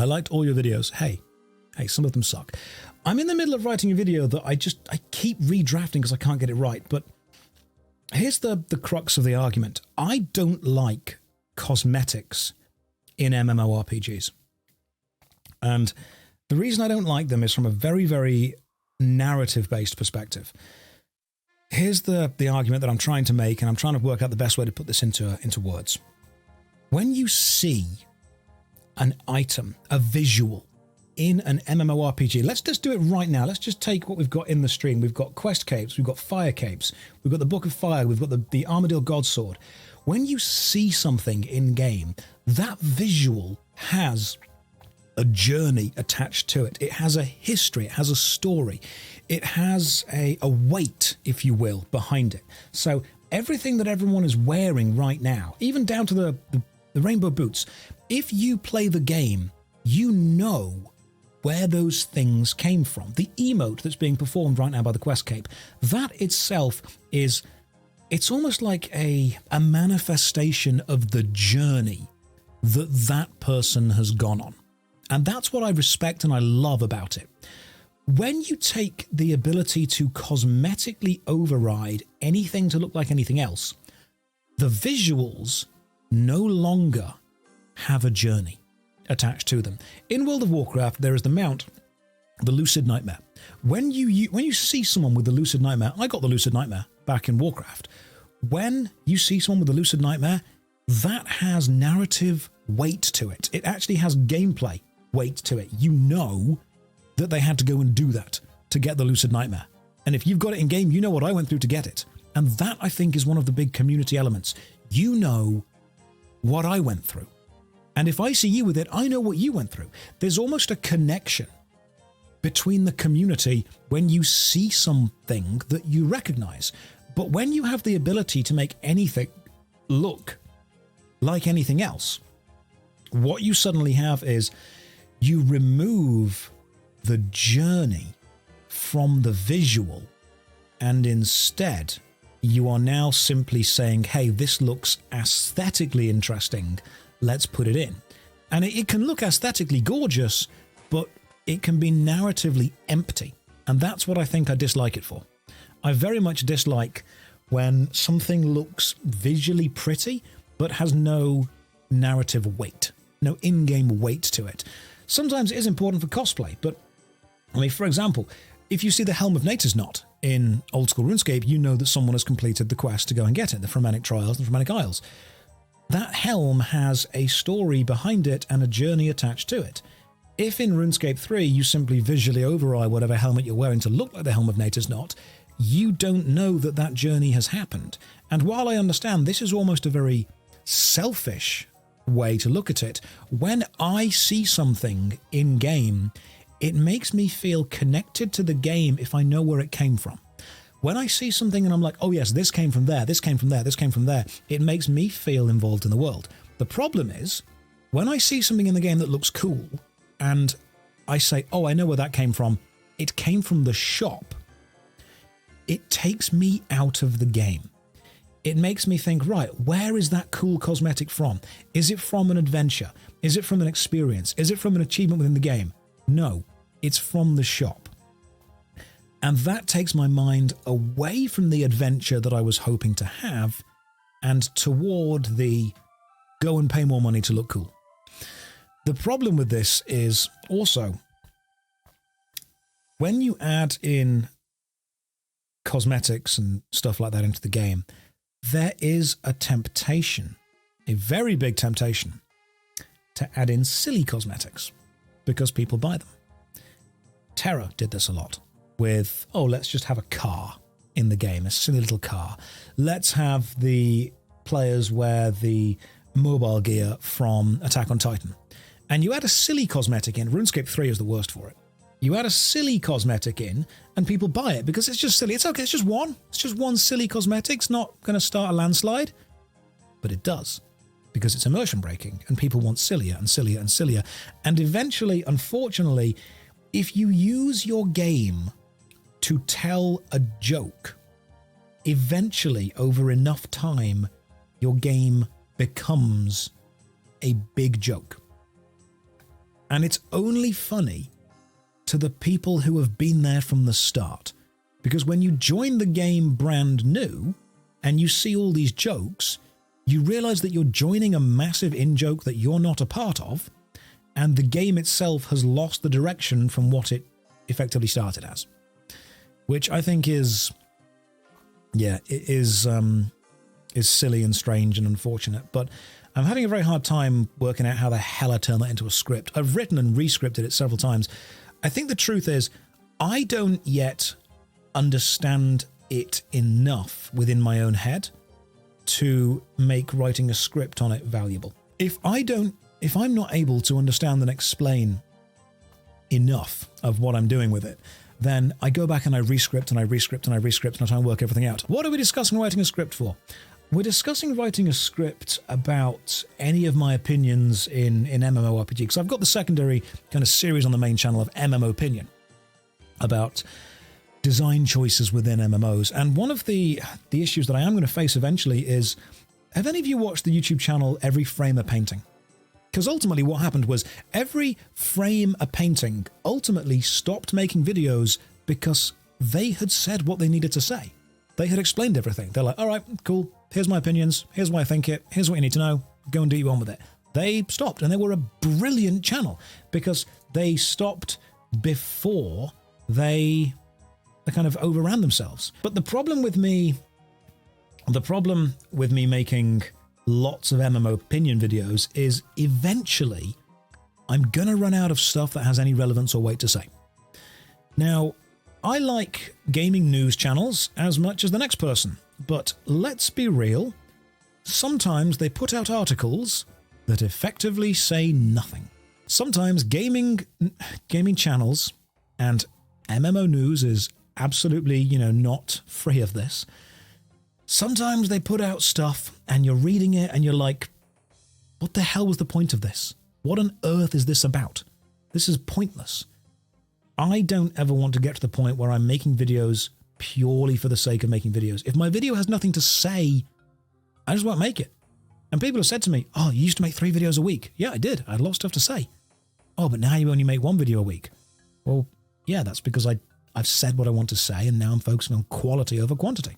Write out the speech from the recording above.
I liked all your videos. Hey, some of them suck. I'm in the middle of writing a video that I keep redrafting because I can't get it right. But here's the crux of the argument. I don't like cosmetics in MMORPGs. And the reason I don't like them is from a very, very narrative-based perspective. Here's the argument that I'm trying to make, and I'm trying to work out the best way to put this into words. When you see an item, a visual, in an MMORPG, let's just do it right now. Let's just take what we've got in the stream. We've got quest capes, we've got fire capes, we've got the Book of Fire, we've got the Armadillo Godsword. When you see something in-game, that visual has a journey attached to it. It has a history, it has a story, it has a weight, if you will, behind it. So everything that everyone is wearing right now, even down to the rainbow boots, if you play the game, you know where those things came from. The emote that's being performed right now by the quest cape, that itself is, it's almost like a manifestation of the journey that person has gone on. And that's what I respect and I love about it. When you take the ability to cosmetically override anything to look like anything else, the visuals no longer have a journey attached to them. In World of Warcraft, there is the mount, the Lucid Nightmare. When you see someone with the Lucid Nightmare, I got the Lucid Nightmare back in Warcraft. When you see someone with the Lucid Nightmare, that has narrative weight to it. It actually has gameplay weight to it. You know that they had to go and do that to get the Lucid Nightmare. And if you've got it in game, you know what I went through to get it. And that, I think, is one of the big community elements. You know what I went through. And if I see you with it, I know what you went through. There's almost a connection between the community when you see something that you recognize. But when you have the ability to make anything look like anything else, what you suddenly have is you remove the journey from the visual, and instead you are now simply saying, hey, this looks aesthetically interesting, let's put it in. And it can look aesthetically gorgeous, but it can be narratively empty. And that's what I think I dislike it for. I very much dislike when something looks visually pretty, but has no narrative weight, no in-game weight to it. Sometimes it is important for cosplay, but I mean, for example, if you see the Helm of Nature's Knot in old school RuneScape, you know that someone has completed the quest to go and get it, the Fremennik Trials and Fremennik Isles. That helm has a story behind it and a journey attached to it. If in RuneScape 3 you simply visually override whatever helmet you're wearing to look like the Helm of Nature's Knot, you don't know that that journey has happened. And while I understand this is almost a very selfish way to look at it, when I see something in-game, it makes me feel connected to the game if I know where it came from. When I see something and I'm like, oh yes, this came from there, this came from there, this came from there, it makes me feel involved in the world. The problem is, when I see something in the game that looks cool, and I say, oh, I know where that came from, it came from the shop, it takes me out of the game. It makes me think, right, where is that cool cosmetic from? Is it from an adventure? Is it from an experience? Is it from an achievement within the game? No, it's from the shop. And that takes my mind away from the adventure that I was hoping to have and toward the go and pay more money to look cool. The problem with this is also when you add in cosmetics and stuff like that into the game, there is a temptation, a very big temptation, to add in silly cosmetics because people buy them. Tera did this a lot with, oh, let's just have a car in the game, a silly little car. Let's have the players wear the mobile gear from Attack on Titan. And you add a silly cosmetic in. RuneScape 3 is the worst for it. You add a silly cosmetic in and people buy it because it's just silly. It's okay, it's just one. It's just one silly cosmetic. It's not going to start a landslide. But it does because it's immersion breaking and people want sillier and sillier and sillier. And eventually, unfortunately, if you use your game to tell a joke, eventually, over enough time, your game becomes a big joke. And it's only funny to the people who have been there from the start. Because when you join the game brand new and you see all these jokes, you realize that you're joining a massive in-joke that you're not a part of, and the game itself has lost the direction from what it effectively started as. Which I think is, yeah, it is silly and strange and unfortunate, but I'm having a very hard time working out how the hell I turn that into a script. I've written and re-scripted it several times. I think the truth is, I don't yet understand it enough within my own head to make writing a script on it valuable. If I'm not able to understand and explain enough of what I'm doing with it, then I go back and I re-script and I re-script and I re-script and I try and work everything out. What are we discussing writing a script for? We're discussing writing a script about any of my opinions in MMORPG, because I've got the secondary kind of series on the main channel of MMO Opinion about design choices within MMOs. And one of the issues that I am going to face eventually is, have any of you watched the YouTube channel Every Frame a Painting? Because ultimately what happened was Every Frame a Painting ultimately stopped making videos because they had said what they needed to say. They had explained everything. They're like, all right, cool. Here's my opinions. Here's why I think it. Here's what you need to know. Go and do your own with it. They stopped, and they were a brilliant channel because they stopped before they kind of overran themselves. But the problem with me making lots of MMO opinion videos is eventually I'm going to run out of stuff that has any relevance or weight to say. Now, I like gaming news channels as much as the next person, but let's be real, sometimes they put out articles that effectively say nothing. Sometimes gaming channels, and MMO news is absolutely, not free of this. Sometimes they put out stuff and you're reading it and you're like, what the hell was the point of this? What on earth is this about? This is pointless. I don't ever want to get to the point where I'm making videos purely for the sake of making videos. If my video has nothing to say, I just won't make it. And people have said to me, oh, you used to make 3 videos a week. Yeah, I did. I had a lot of stuff to say. Oh, but now you only make 1 video a week. Well, yeah, that's because I've said what I want to say, and now I'm focusing on quality over quantity.